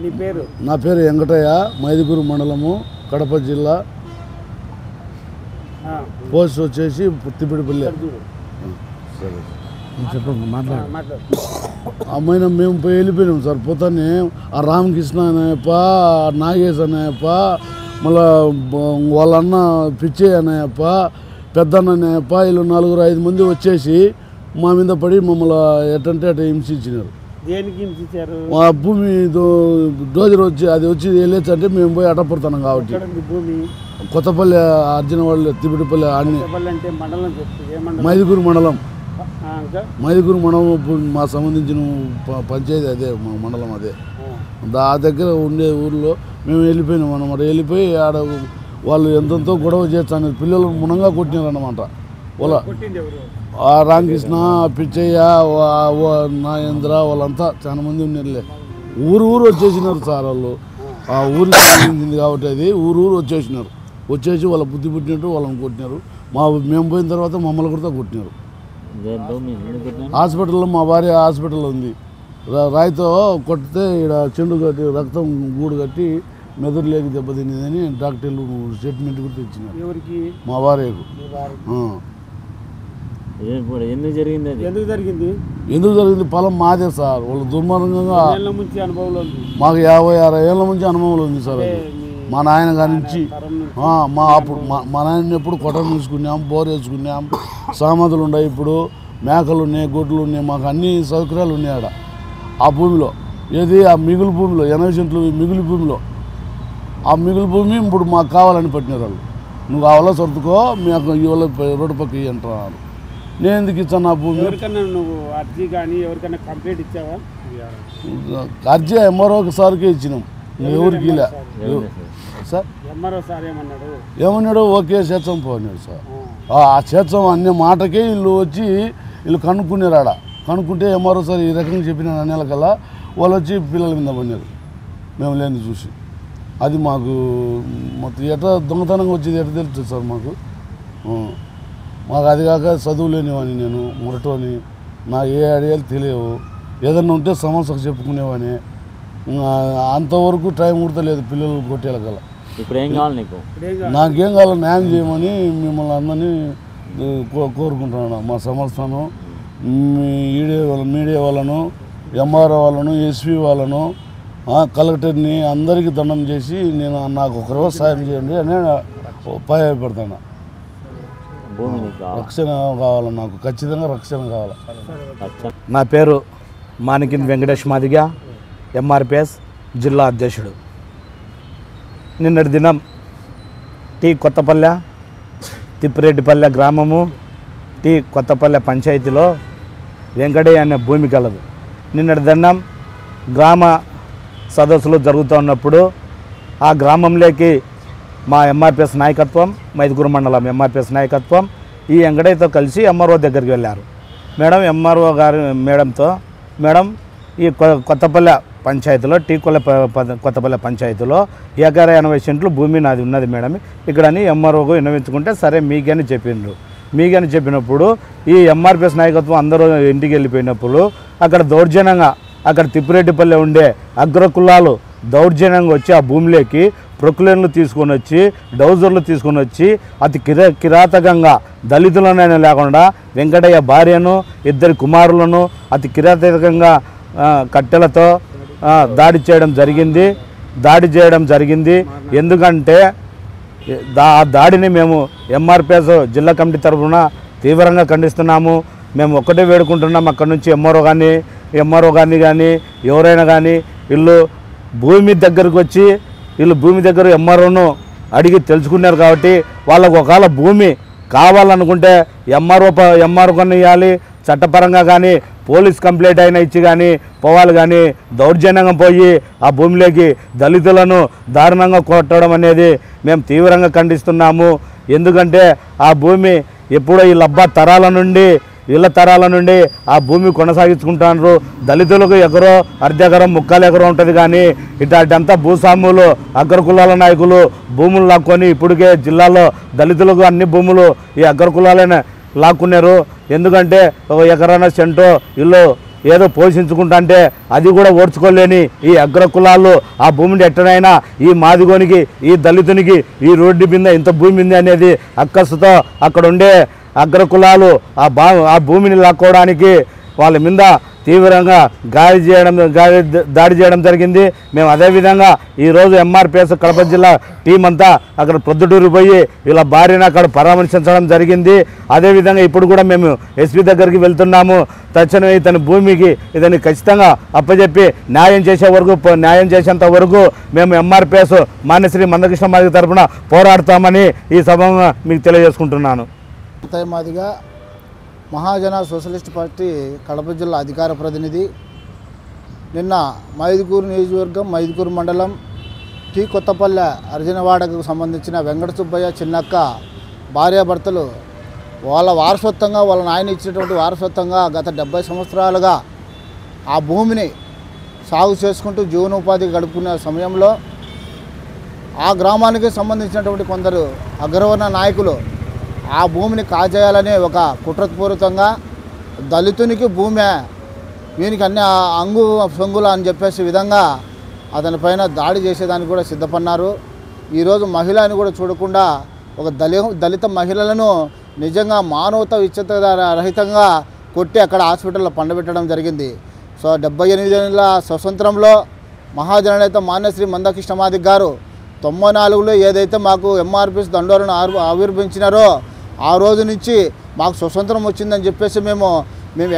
నీ పేరు? నా పేరు వెంకటయ్య, మైదుకూరు మండలము, కడప జిల్లా. పోస్ట్ వచ్చేసి పుత్తిపిడిపల్లి. సరే చెప్పండి, మాట్లాడు. అమ్మాయిన మేము పోయి వెళ్ళిపోయినాం సార్. పోతానే ఆ రామకృష్ణ అనేప్ప, నాగేశ్ అనేప్ప, మళ్ళా వాళ్ళ అన్న పిచ్చయ్య అనేప్ప, పెద్దన్న అనేప్ప, వీళ్ళు 4-5 మంది వచ్చేసి మా మీద పడి మమ్మల్ని ఎట్టంటే అట్ట హింసించినారు. దేనికి హింసించారు? మా భూమి డోజర్ వచ్చి అది వచ్చి వెళ్ళేచ్చు అంటే మేము పోయి అట్టపడుతున్నాం కాబట్టి. భూమి కొత్తపల్లి అర్జున వాళ్ళు తిప్పిడిపల్లి అన్ని మైదుకూరు మండలం. మైదుకూరు మండలం మా సంబంధించిన పంచాయతీ అదే, మా మండలం అదే. ఆ దగ్గర ఉండే ఊర్లో మేము వెళ్ళిపోయినాం అన్నమాట. వెళ్ళిపోయి ఆడ వాళ్ళు ఎంతో గొడవ చేస్తాను, పిల్లలు మునంగా కొట్టినారు అన్నమాట. వాళ్ళ రామకృష్ణ, పిచ్చయ్య, నాగేంద్ర వాళ్ళంతా చాలా మంది ఉన్నారులే. ఊరు వచ్చేసినారు సార్ వాళ్ళు. ఆ ఊరికి సంబంధించింది కాబట్టి అది ఊరు వచ్చేసినారు. వచ్చేసి వాళ్ళ బుద్ధి పుట్టినట్టు వాళ్ళని కొట్టినారు. మేము పోయిన తర్వాత మమ్మల్ని కూడా కొట్టినారు. హాస్పిటల్లో మా భార్య హాస్పిటల్లో ఉంది. రాయితో కొట్టితే ఇక్కడ చెండు కట్టి రక్తం గూడు కట్టి మెదడు లేక దెబ్బతినేదని డాక్టర్లు స్టేట్మెంట్ కూడా తెచ్చినారు. మా భార్యకు. ఎందుకు జరిగింది? పొలం మాదే సార్. వాళ్ళు దుర్మార్గంగా మాకు 50-60 ఏళ్ళ నుంచి అనుభవం ఉంది సార్. మా నాయన గారి నుంచి మా నాయన ఎప్పుడు కొట్టం తీసుకున్నాం, బోర్ వేసుకున్నాం, సామాధులు ఉన్నాయి, ఇప్పుడు మేకలు ఉన్నాయి, గొడ్లు ఉన్నాయి, మాకు అన్ని సౌకర్యాలు ఉన్నాయి ఆడ. ఆ భూమిలో ఏది ఆ మిగులు భూమిలో 80 సెంట్లు మిగులు భూమిలో, ఆ మిగులు భూమి ఇప్పుడు మాకు కావాలని పట్టినారు వాళ్ళు. నువ్వు కావాలో సర్దుకో, మీకు ఇవాళ రోడ్డు పక్క ఇవి అంటున్నారు. నేను ఎందుకు ఇచ్చాను ఆ భూమి? నువ్వు అర్జీ కానీ ఎవరికైనా కంప్లైంట్ ఇచ్చావా? అర్జీ ఎంఆర్ఓ సార్కే ఇచ్చినాం, ఎవరికి ఇలా సార్. ఏమన్నాడు? ఓకే చేర్చం పోయినాడు సార్. ఆ చేర్చం అనే మాటకే వీళ్ళు వచ్చి కనుక్కున్నారు ఆడ. కనుక్కుంటే ఎంఆర్ఓ సార్ ఈ రకంగా చెప్పిన నెలకల్లా వాళ్ళు వచ్చి పిల్లల మీద పడినారు మేము లేని చూసి. అది మాకు మొత్తం ఎట్లా దొంగతనంగా వచ్చేది ఎట్లా తెలుస్తుంది సార్ మాకు? అది కాక చదువు లేనివాడిని, నేను మురటోని, నాకు ఏ ఐడియాలు తెలియవు. ఏదన్నా ఉంటే సమస్యకు చెప్పుకునేవాడిని. అంతవరకు టైం కూడా లేదు పిల్లలు కొట్టేళ్ళకల. ఇప్పుడు ఏం కావాలి నీకు? నాకేం కావాలి, న్యాయం చేయమని మిమ్మల్ని అందరినీ కోరుకుంటున్నాను. మా సంస్థను, మీడియా వాళ్ళను, ఎంఆర్ఓ వాళ్ళను, ఎస్పీ వాళ్ళను, కలెక్టర్ని అందరికీ దండం చేసి నాకు ఒకరో సాయం చేయండి అని భయపడతాను. రక్షణ కావాలి నాకు, ఖచ్చితంగా రక్షణ కావాలి. నా పేరు మానికింది వెంకటేష్ మాదిగ, ఎంఆర్పిఎస్ జిల్లా అధ్యక్షుడు. నిన్నటి దినం కొత్తపల్లె తిప్పిరెడ్డిపల్లె గ్రామము కొత్తపల్లె పంచాయతీలో వెంకటయ్య అనే భూమి కలదు. నిన్నటి దినం గ్రామ సదస్సులు జరుగుతున్నప్పుడు ఆ గ్రామంలోకి మా ఎంఆర్పిఎస్ నాయకత్వం, మైదుకూరు మండలం ఎంఆర్పిఎస్ నాయకత్వం ఈ వెంకటయ్యతో కలిసి ఎంఆర్ఓ దగ్గరికి వెళ్ళారు. మేడం, ఎంఆర్ఓ గారు మేడంతో, మేడం ఈ కొత్తపల్లె పంచాయతీలో కొత్తపల్లె పంచాయతీలో ఎకరా 80 సెంట్లు భూమి నాది ఉన్నది మేడం ఇక్కడని ఎంఆర్ఓకు విన్నవించుకుంటే సరే మీకని చెప్పిండ్రు. మీకని చెప్పినప్పుడు ఈ ఎంఆర్పిఎస్ నాయకత్వం అందరూ ఇంటికి వెళ్ళిపోయినప్పుడు అక్కడ దౌర్జన్యంగా అక్కడ తిప్పిరెడ్డిపల్లె ఉండే అగ్రకులాలు దౌర్జన్యంగా వచ్చి ఆ భూమిలోకి ప్రొక్లేన్లు తీసుకొని వచ్చి, డౌజర్లు తీసుకొని వచ్చి అతి కిరాతకంగా దళితులనైనా లేకుండా వెంకటయ్య భార్యను, 2 కుమారులను అతి కిరాతకంగా కట్టెలతో దాడి చేయడం జరిగింది. ఎందుకంటే ఆ దాడిని మేము ఎంఆర్పిఎస్ జిల్లా కమిటీ తరఫున తీవ్రంగా ఖండిస్తున్నాము. మేము ఒక్కటే వేడుకుంటున్నాం, అక్కడి నుంచి ఎంఆర్ఓ కానీ ఎవరైనా కానీ వీళ్ళు భూమి దగ్గరకు వచ్చి భూమి దగ్గర ఎంఆర్ఓను అడిగి తెలుసుకున్నారు కాబట్టి వాళ్ళకు ఒకవేళ భూమి కావాలనుకుంటే ఎంఆర్ఓ కొన్ని ఇవ్వాలి, చట్టపరంగా కానీ పోలీస్ కంప్లైంట్ అయినా ఇచ్చి కానీ పోవాలి. కానీ దౌర్జన్యంగా పోయి ఆ భూమిలోకి దళితులను దారుణంగా కొట్టడం అనేది మేము తీవ్రంగా ఖండిస్తున్నాము. ఎందుకంటే ఆ భూమి ఎప్పుడో వీళ్ళ తరాల నుండి ఆ భూమి కొనసాగించుకుంటున్నారు. దళితులకు ఎకరో, అర్ధెకరం, 3/4 ఎకరం ఉంటుంది. కానీ ఇట్లాంటి భూస్వాములు, అగ్రకులాల నాయకులు భూములు లాక్కొని ఇప్పటికే జిల్లాలో దళితులకు అన్ని భూములు ఈ అగ్రకులాలనే లాక్కున్నారు. ఎందుకంటే 1 ఎకరాన సెంటో ఇల్లు ఏదో పోషించుకుంటా అంటే అది కూడా ఓడ్చుకోలేని ఈ అగ్ర కులాలు ఆ భూమిని ఎట్టనైనా ఈ మాదిగోనికి ఈ దళితునికి ఈ రోడ్డు మీద ఇంత భూమి ఉంది అనేది అక్కసుతో అక్కడ ఉండే అగ్ర కులాలు ఆ భూమిని లాక్కోవడానికి వాళ్ళ మీద తీవ్రంగా దాడి చేయడం జరిగింది. మేము అదేవిధంగా ఈరోజు ఎంఆర్పిఎస్ కడప జిల్లా టీం అంతా అక్కడ ప్రొద్దుటూరు పోయి వీళ్ళ భార్యను అక్కడ పరామర్శించడం జరిగింది. అదేవిధంగా ఇప్పుడు కూడా మేము ఎస్పీ దగ్గరికి వెళ్తున్నాము. తక్షణమే ఇతని భూమికి ఇతన్ని ఖచ్చితంగా అప్పచెప్పి న్యాయం చేసేంత వరకు మేము ఎంఆర్పిఎస్ మాన్యశ్రీ మందకృష్ణ మాదిగ తరఫున పోరాడతామని ఈ సభగా మీకు తెలియజేసుకుంటున్నాను. మాదిగా మహాజన సోషలిస్ట్ పార్టీ కడప జిల్లా అధికార ప్రతినిధి. నిన్న మైదుకూరు నియోజకవర్గం మైదుకూరు మండలం టీ కొత్తపల్లె అర్జునవాడకు సంబంధించిన వెంకట సుబ్బయ్య చిన్నక్క భార్యాభర్తలు వాళ్ళ వారసత్వంగా వాళ్ళ నాయన ఇచ్చినటువంటి వారసత్వంగా గత 70 సంవత్సరాలుగా ఆ భూమిని సాగు చేసుకుంటూ జీవనోపాధి గడుపుకునే సమయంలో ఆ గ్రామానికి సంబంధించినటువంటి కొందరు అగ్రవర్ణ నాయకులు ఆ భూమిని కాజేయాలనే ఒక కుట్రపూరితంగా దళితునికి భూమే వీనికి అన్ని అంగు సొంగుల అని చెప్పేసి విధంగా అతని పైన దాడి చేసేదానికి కూడా సిద్ధపడినారు. ఈరోజు మహిళ అని కూడా చూడకుండా ఒక దళిత మహిళలను నిజంగా మానవత విచ్చత రహితంగా కొట్టి అక్కడ హాస్పిటల్లో పండబెట్టడం జరిగింది. సో 78 ఏళ్ళ స్వతంత్రంలో మహాజననేత మాన్యశ్రీ మందకృష్ణ మాదిగ గారు 94లో ఏదైతే మాకు ఎంఆర్పిఎస్ దండోరను ఆవిర్భించినారో ఆ రోజు నుంచి మాకు స్వతంత్రం వచ్చిందని చెప్పేసి మేము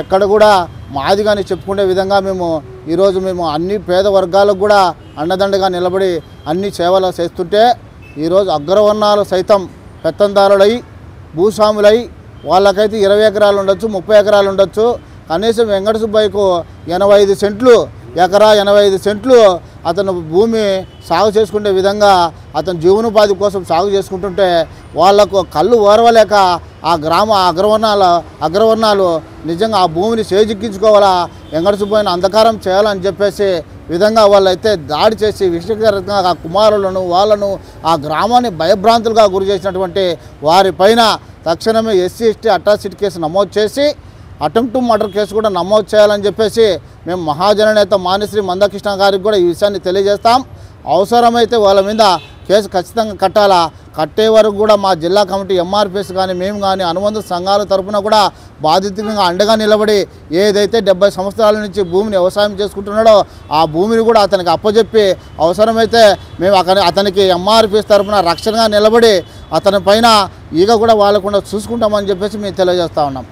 ఎక్కడ కూడా మాదిగాని చెప్పుకునే విధంగా ఈరోజు మేము అన్ని పేద వర్గాలకు కూడా అండదండగా నిలబడి అన్ని సేవలు చేస్తుంటే ఈరోజు అగ్రవర్ణాలు సైతం పెత్తందారులై భూస్వాములై వాళ్ళకైతే 20 ఎకరాలు ఉండొచ్చు, 30 ఎకరాలు ఉండొచ్చు. కనీసం వెంకట సుబ్బయ్యకు 85 సెంట్లు ఎకరా 85 సెంట్లు అతను భూమి సాగు చేసుకునే విధంగా అతను జీవనోపాధి కోసం సాగు చేసుకుంటుంటే వాళ్లకు కళ్ళు ఓరవలేక ఆ గ్రామ అగ్రవర్ణాలు నిజంగా ఆ భూమిని చేజిక్కించుకోవాలా, వెంకట సుబ్బయ్యను అంధకారం చేయాలని చెప్పేసి విధంగా వాళ్ళైతే దాడి చేసి విషకరంగా ఆ కుమారులను వాళ్ళను ఆ గ్రామాన్ని భయభ్రాంతులుగా గురి చేసినటువంటి వారిపైన తక్షణమే ఎస్సీ ఎస్టీ అట్రాసిటీ కేసు నమోదు చేసి అటెంప్ట్ టు మర్డర్ కేసు కూడా నమోదు చేయాలని చెప్పేసి మేము మహాజననేత మాన్యశ్రీ మందకృష్ణ గారికి కూడా ఈ విషయాన్ని తెలియజేస్తాం. అవసరమైతే వాళ్ళ మీద కేసు ఖచ్చితంగా కట్టాలా. కట్టే వరకు కూడా మా జిల్లా కమిటీ ఎంఆర్పిఎస్ కానీ మేము కానీ అనుబంధ సంఘాల తరఫున కూడా బాధితులుగా అండగా నిలబడి ఏదైతే 70 సంవత్సరాల నుంచి భూమిని వ్యవసాయం చేసుకుంటున్నాడో ఆ భూమిని కూడా అతనికి అప్పచెప్పి అవసరమైతే మేము అతనికి ఎంఆర్పిఎస్ తరఫున రక్షణగా నిలబడి అతని పైన ఈగ కూడా వాళ్ళకుండా చూసుకుంటామని చెప్పేసి మేము తెలియజేస్తూ ఉన్నాం.